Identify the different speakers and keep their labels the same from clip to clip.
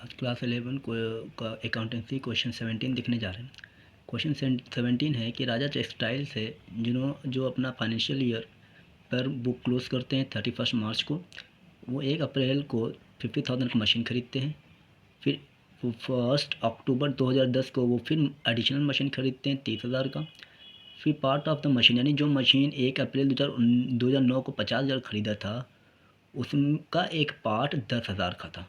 Speaker 1: आज क्लास 11 का accountancy question 17 दिखने जा रहे हैं। क्वेश्चन 17 है कि राजा टेक्सटाइल से जो अपना फाइनेंशियल ईयर पर बुक क्लोज करते हैं 31 मार्च को, वो 1 अप्रैल को 50,000 का मशीन खरीदते हैं। फिर 1 अक्टूबर 2010 को वो फिर एडिशनल मशीन खरीदते हैं 30,000 का। फिर पार्ट ऑफ द मशीन यानी जो मशीन 1 अप्रैल 2009 को 50,000 खरीदा था, उसका एक पार्ट 10,000 का था।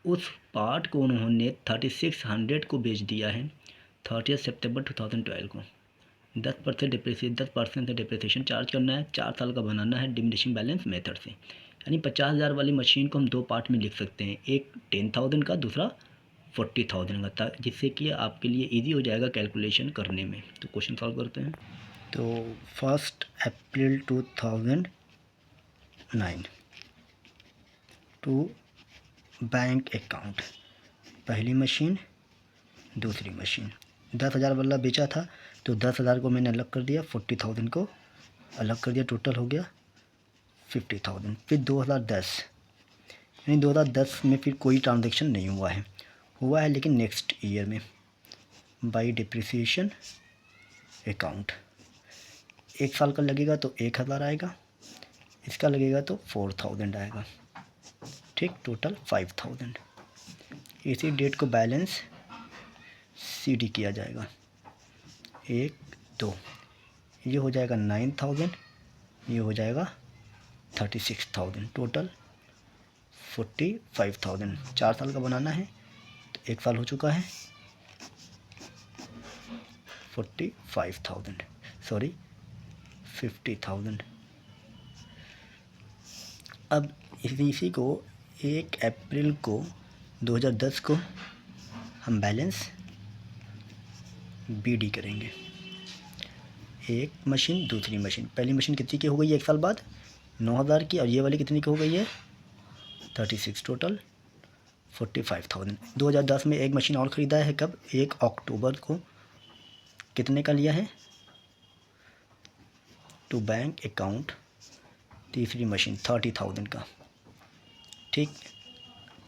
Speaker 1: उस पार्ट को उन्होंने 3600 को बेच दिया है 30 सितंबर 2012 को। 10% से डिप्रिसिएशन चार्ज करना है, 4 साल का बनाना है डिमिनिशिंग बैलेंस मेथड से। यानी 50,000 वाली मशीन को हम 2 पार्ट में लिख सकते हैं, एक 10,000 का, दूसरा 40,000 का, जिससे कि आपके लिए ईजी हो जाएगा कैलकुलेशन करने में। तो क्वेश्चन सॉल्व करते हैं। तो 1 अप्रैल 2009 टू बैंक अकाउंट, पहली मशीन, दूसरी मशीन। 10,000 वाला बेचा था तो 10,000 को मैंने अलग कर दिया, 40,000 को अलग कर दिया, टोटल हो गया 50,000। फिर 2010 यानी 2010 में फिर कोई ट्रांजैक्शन नहीं हुआ है लेकिन नेक्स्ट ईयर में बाई डिप्रिसिएशन अकाउंट 1 साल का लगेगा तो 1,000 आएगा, इसका लगेगा तो 4,000 आएगा, ठीक, टोटल 5,000। इसी डेट को बैलेंस सीडी किया जाएगा, 1 2, ये हो जाएगा 9,000, ये हो जाएगा 36,000, टोटल 45,000। 4 साल का बनाना है तो 1 साल हो चुका है, 50,000। अब इसी को 1 अप्रैल को 2010 को हम बैलेंस बीडी करेंगे। एक मशीन, दूसरी मशीन। पहली मशीन कितनी की हो गई है 1 साल बाद? 9,000 की। और ये वाली कितनी की हो गई है? 36, टोटल 45,000। 2010 में एक मशीन और ख़रीदा है, कब? 1 अक्टूबर को। कितने का लिया है? टू बैंक अकाउंट, तीसरी मशीन 30,000 का, ठीक।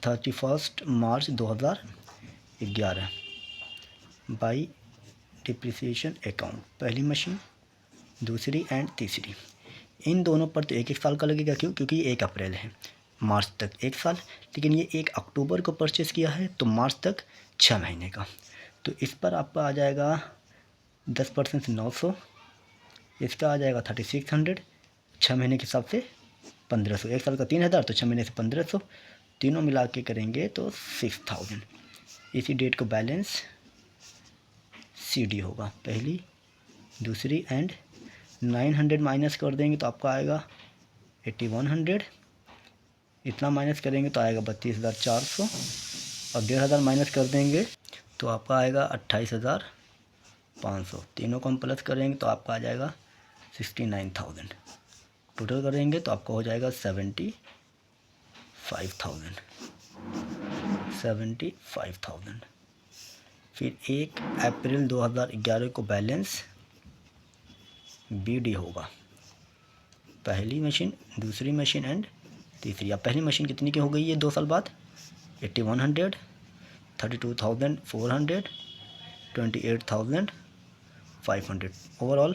Speaker 1: 31 मार्च 2011 बाई डिप्रिसिएशन अकाउंट, पहली मशीन, दूसरी एंड तीसरी। इन दोनों पर तो 1 साल का लगेगा, क्यों? क्योंकि ये 1 अप्रैल है, मार्च तक 1 साल, लेकिन ये 1 अक्टूबर को परचेज़ किया है तो मार्च तक 6 महीने का। तो इस पर आपका आ जाएगा 10% से 900, इसका आ जाएगा 3600, 6 महीने के हिसाब से 1500। 1 साल का 3,000 तो 6 महीने से 1500, तीनों मिला के करेंगे तो 6,000। इसी डेट को बैलेंस सीडी होगा, पहली, दूसरी एंड 900 माइनस कर देंगे तो आपका आएगा 8100, इतना माइनस करेंगे तो आएगा 32,400, और 1,500 माइनस कर देंगे तो आपका आएगा 28,500। तीनों को हम प्लस करेंगे तो आपका आ जाएगा 69,000। टोटल करेंगे तो आपका हो जाएगा 75,000। फिर 1 अप्रैल 2011 को बैलेंस बीडी होगा, पहली मशीन, दूसरी मशीन एंड तीसरी। अब पहली मशीन कितनी की हो गई है 2 साल बाद? 8100, 32,400, 28,500, ओवरऑल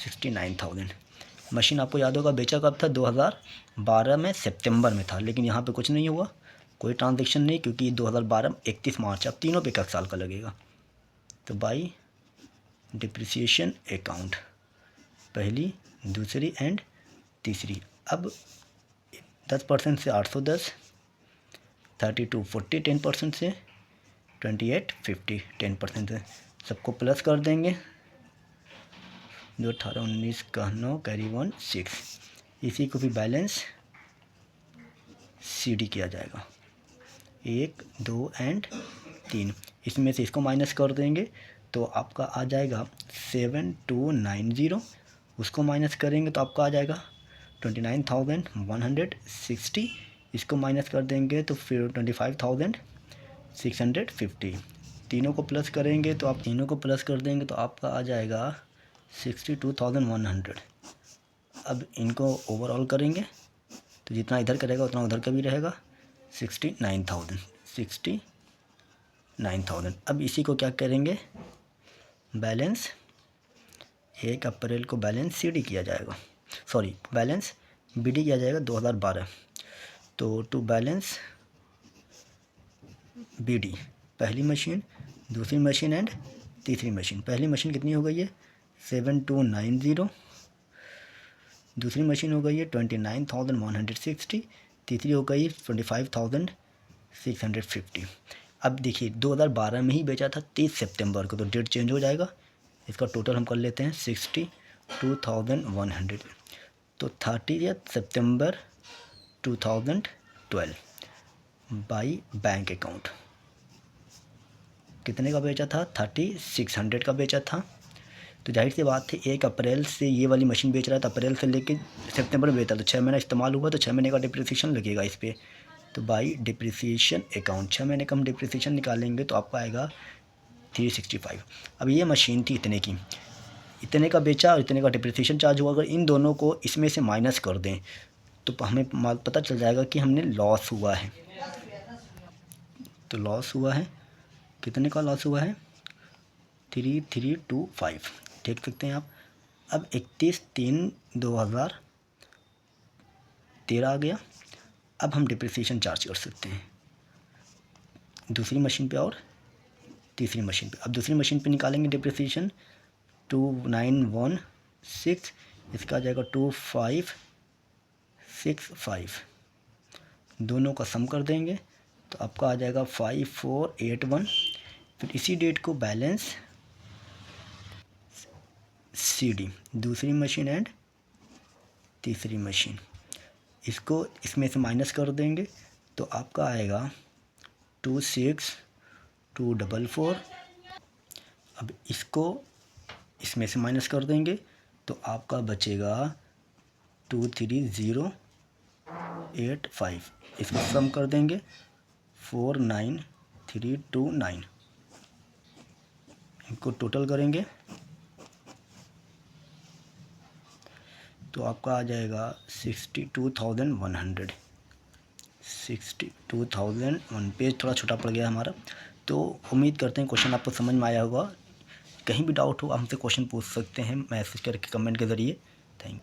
Speaker 1: 69,000। मशीन आपको याद होगा बेचा कब था? 2012 में सितंबर में था, लेकिन यहाँ पे कुछ नहीं हुआ, कोई ट्रांजैक्शन नहीं, क्योंकि 2012 31 मार्च। अब तीनों पे 1 साल का लगेगा। तो बाई डिप्रिसिएशन अकाउंट, पहली, दूसरी एंड तीसरी। अब 10% से 810, 32 40, 10% से 28 50, 10% से सबको प्लस कर देंगे, जो 18 19 का 9 कैरी 1 6। इसी को भी बैलेंस सीडी किया जाएगा, 1 2 एंड 3। इसमें से इसको माइनस कर देंगे तो आपका आ जाएगा 7290, उसको माइनस करेंगे तो आपका आ जाएगा 29,160, इसको माइनस कर देंगे तो फिर 25,650। तीनों को प्लस करेंगे तो आपका आ जाएगा 62,100। अब इनको ओवरऑल करेंगे तो जितना इधर का रहेगा उतना उधर का भी रहेगा, 69,000। 69,000। अब इसी को क्या करेंगे, बैलेंस 1 अप्रैल को बैलेंस CD किया जाएगा, सॉरी बैलेंस BD किया जाएगा 2012। तो टू बैलेंस BD पहली मशीन, दूसरी मशीन एंड तीसरी मशीन। पहली मशीन कितनी हो गई है 7290, दूसरी मशीन हो गई है 29,160, तीसरी हो गई 25,650। अब देखिए 2012 में ही बेचा था 30 सितंबर को, तो डेट चेंज हो जाएगा। इसका टोटल हम कर लेते हैं 62,100। तो 30 सितंबर 2012 बाई बैंक अकाउंट कितने का बेचा था, 3600 का बेचा था। तो जाहिर सी बात है 1 अप्रैल से ये वाली मशीन बेच रहा था, अप्रैल से लेके सितंबर में बेचा, तो 6 महीना इस्तेमाल हुआ, तो 6 महीने का डिप्रिसिएशन लगेगा इस पर। तो बाई डिप्रिसिएशन अकाउंट 6 महीने का हम डिप्रिसिएशन निकालेंगे तो आपका आएगा 365। अब ये मशीन थी इतने की, इतने का बेचा और इतने का डिप्रिसिएशन चार्ज हुआ। अगर इन दोनों को इसमें से माइनस कर दें तो हमें पता चल जाएगा कि हमने लॉस हुआ है। तो लॉस हुआ है, कितने का लॉस हुआ है 3325, देख सकते हैं आप। अब 31/3/2013 आ गया। अब हम डिप्रिसिएशन चार्ज कर सकते हैं दूसरी मशीन पे और तीसरी मशीन पे। अब दूसरी मशीन पे निकालेंगे डिप्रिसिएशन 2916, इसका आ जाएगा 2565, दोनों का सम कर देंगे तो आपका आ जाएगा 5481। फिर इसी डेट को बैलेंस CD दूसरी मशीन एंड तीसरी मशीन, इसको इसमें से माइनस कर देंगे तो आपका आएगा 26244। अब इसको इसमें से माइनस कर देंगे तो आपका बचेगा 23085, इसको सम कर देंगे 49329, इनको टोटल करेंगे तो आपका आ जाएगा 62,100। 62,001, पेज थोड़ा छोटा पड़ गया हमारा। तो उम्मीद करते हैं क्वेश्चन आपको समझ में आया होगा। कहीं भी डाउट हो हमसे क्वेश्चन पूछ सकते हैं मैसेज करके, कमेंट के ज़रिए। Thank you.